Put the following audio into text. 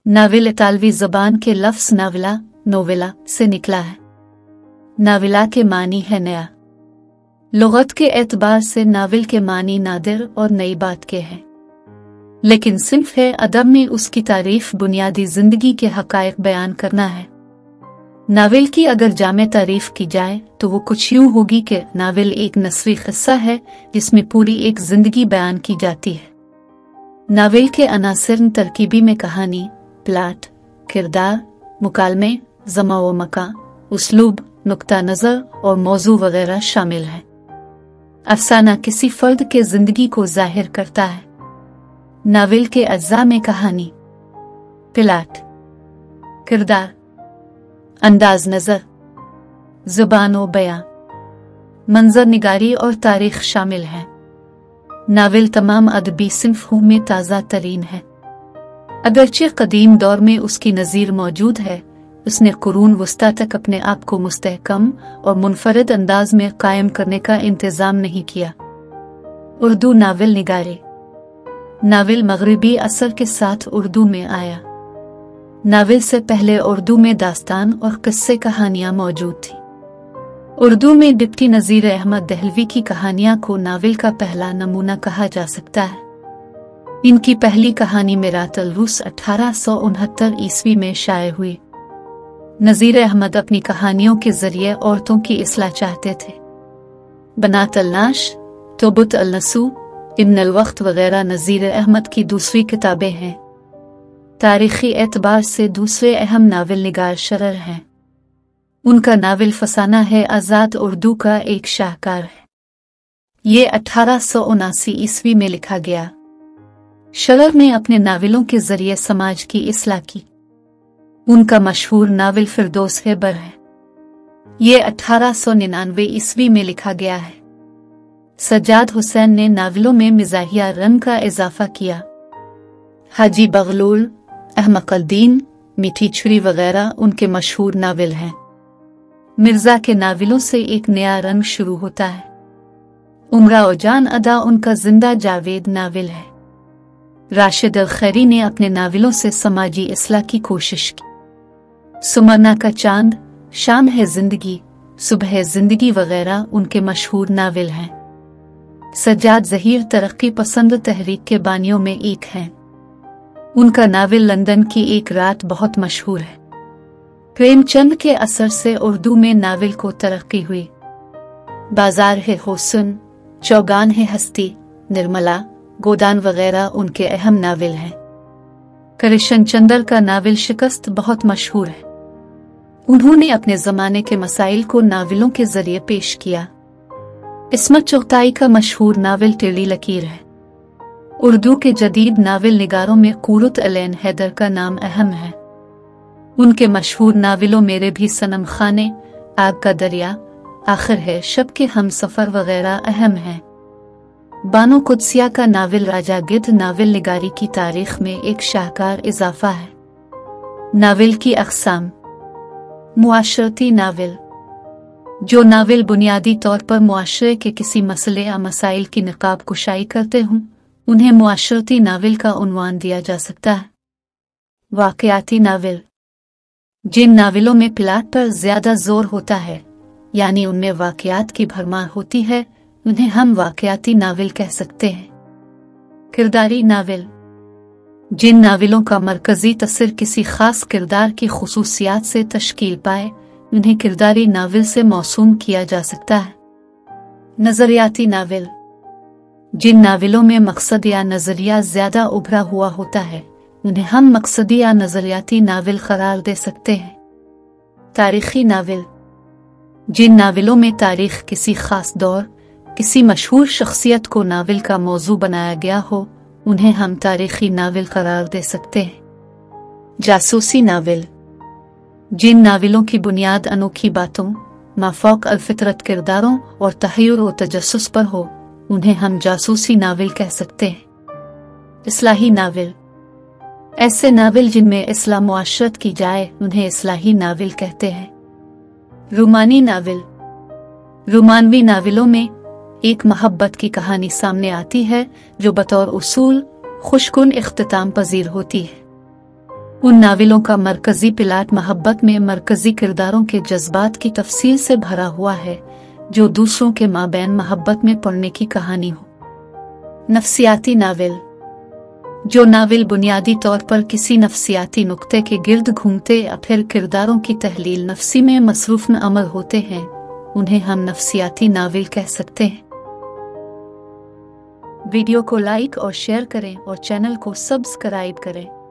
नाविल इतालवी ज़बान के लफ्ज़ नाविला नोवेला से निकला है। नाविला के मानी है नया। लुग़त के एतबार से नाविल के मानी नादिर और नई बात के हैं, लेकिन सिर्फ है अदब में उसकी तारीफ बुनियादी जिंदगी के हक़ाइक़ बयान करना है। नाविल की अगर जामे तारीफ की जाए तो वो कुछ यूं होगी कि नाविल एक नस्वी क़िस्सा है जिसमें पूरी एक जिंदगी बयान की जाती है। नाविल के अनासिर तरकीबी में कहानी, प्लाट, किरदार, मुकालमे, ज़मा व मका, उसलूब, नुक्ता नज़र और मौजू वगैरह शामिल है। अफसाना किसी फ़र्द के ज़िंदगी को ज़ाहिर करता है। नाविल के अज्जा में कहानी, प्लाट, किरदार, अंदाज नज़र, ज़ुबान व बयां, मंजर निगारी और तारीख़ शामिल है। नाविल तमाम अदबी सिन्फ़ों में ताज़ा तरीन है। अगरचे कदीम दौर में उसकी नज़ीर मौजूद है, उसने कुरून वस्ता तक अपने आप को मुस्तहकम और मुनफरद अंदाज में कायम करने का इंतज़ाम नहीं किया। उर्दू नाविल निगारे। नाविल मगरिबी असर के साथ उर्दू में आया। नाविल से पहले उर्दू में दास्तान और किस्से कहानियाँ मौजूद थी। उर्दू में डिप्टी नज़ीर अहमद दहलवी की कहानियाँ को नाविल का पहला नमूना कहा जा सकता है। इनकी पहली कहानी मिरातल रूस 1869 ईस्वी में शाये हुई। नज़ीर अहमद अपनी कहानियों के जरिए औरतों की इस्लाह चाहते थे। बनात अल-नाश, तोबत अल-नसू, इब्न अल-वक्त वगैरह नज़ीर अहमद की दूसरी किताबें हैं। तारीख़ी एतबार से दूसरे अहम नाविल निगार शरर हैं। उनका नाविल फसाना है आज़ाद उर्दू का एक शाहकार है। ये 1879 ईस्वी में लिखा गया। शरर ने अपने नाविलों के जरिए समाज की इस्लाह की। उनका मशहूर नाविल फिरदौस है बर है। ये 1899 ईस्वी में लिखा गया है। सज्जाद हुसैन ने नाविलों में मिजाहिया रंग का इजाफा किया। हाजी बगलूल, अहमक़ुद्दीन, मीठी छुरी वगैरह उनके मशहूर नाविल हैं। मिर्जा के नाविलों से एक नया रंग शुरू होता है। उमरा ओ जान अदा उनका जिंदा जावेद नाविल है। राशिद अल खैरी ने अपने नाविलों से समाजी इस्लाह की कोशिश की। सुमरना का चांद, शाम है जिंदगी, सुबह है जिंदगी वगैरह उनके मशहूर नाविल हैं। सज्जाद ज़हीर तरक्की पसंद तहरीक के बानियों में एक हैं। उनका नाविल लंदन की एक रात बहुत मशहूर है। प्रेमचंद के असर से उर्दू में नाविल को तरक्की हुई। बाजार है हुस्न, चौगान है हस्ती, निर्मला, गोदान वगैरह उनके अहम नाविल हैं। करिशन चंदर का नाविल शिकस्त बहुत मशहूर है। उन्होंने अपने ज़माने के मसाइल को नाविलों के जरिए पेश किया। इस्मत चुगताई का मशहूर नाविल टेढ़ी लकीर है। उर्दू के जदीद नाविल निगारों में कुर्रत अलैन हैदर का नाम अहम है। उनके मशहूर नाविलों मेरे भी सनम खाने, आग का दरिया, आखिर है शब के हम सफ़र वगैरह अहम हैं। बानो कुदसिया का नाविल राजा गिद्ध नाविल निगारी की तारीख में एक शाहकार इजाफा है। नाविल की अक़साम। मुआशरती नाविल। जो नाविल बुनियादी तौर पर मुआशरे के किसी मसले या मसाइल की निकाब कुशाई करते हों, उन्हें मुआशरती नाविल का उन्वान दिया जा सकता है। वाक़याती नाविल। जिन नाविलों में प्लाट पर ज़्यादा जोर होता है, यानी उनमें वाक़यात की भरमार होती है, उन्हें हम वाक़याती नाविल कह सकते हैं। किरदारी नाविल। जिन नाविलों का मरकज़ी तसर किसी ख़ास किरदार की ख़ुसूसियात से तश्कील पाए, उन्हें किरदारी नाविल से मौसूम किया जा सकता है। नज़रियाती नाविल। जिन नाविलों में मकसद या नज़रिया ज़्यादा उभरा हुआ होता है, उन्हें हम मकसदी या नज़रियाती नाविल करार दे सकते हैं। तारीख़ी नाविल। जिन नाविलों में तारीख़ किसी ख़ास दौर, किसी मशहूर शख्सियत को नाविल का मौजू बनाया गया हो, उन्हें हम तारीख़ी नाविल करार दे सकते हैं। जासूसी नाविल। जिन नाविलों की बुनियाद अनोखी बातों, माफ़ौक़ अल-फ़ितरत किरदारों और तहय्युर व तजस्सुस पर हो, उन्हें हम जासूसी नाविल कह सकते हैं। इस्लाही नाविल। ऐसे नाविल जिनमें इस्लाह मुआशरत की जाए, उन्हें इस्लाही नाविल कहते हैं। रूमानी नाविल। रूमानवी नाविलों में एक मोहब्बत की कहानी सामने आती है जो बतौर उसूल खुशकुन इख्तिताम पजीर होती है। उन नावलों का मरकजी प्लाट मोहब्बत में मरकजी किरदारों के जज्बात की तफसील से भरा हुआ है, जो दूसरों के माबैन मोहब्बत में पड़ने की कहानी हो। नफ्सियाती नावल। जो नावल बुनियादी तौर पर किसी नफ्सियाती नुक्ते के गिर्द घूमते या फिर किरदारों की तहलील नफ्सी में मसरूफ अमल होते हैं, उन्हें हम नफ्सियाती नावल कह सकते हैं। वीडियो को लाइक और शेयर करें और चैनल को सब्सक्राइब करें।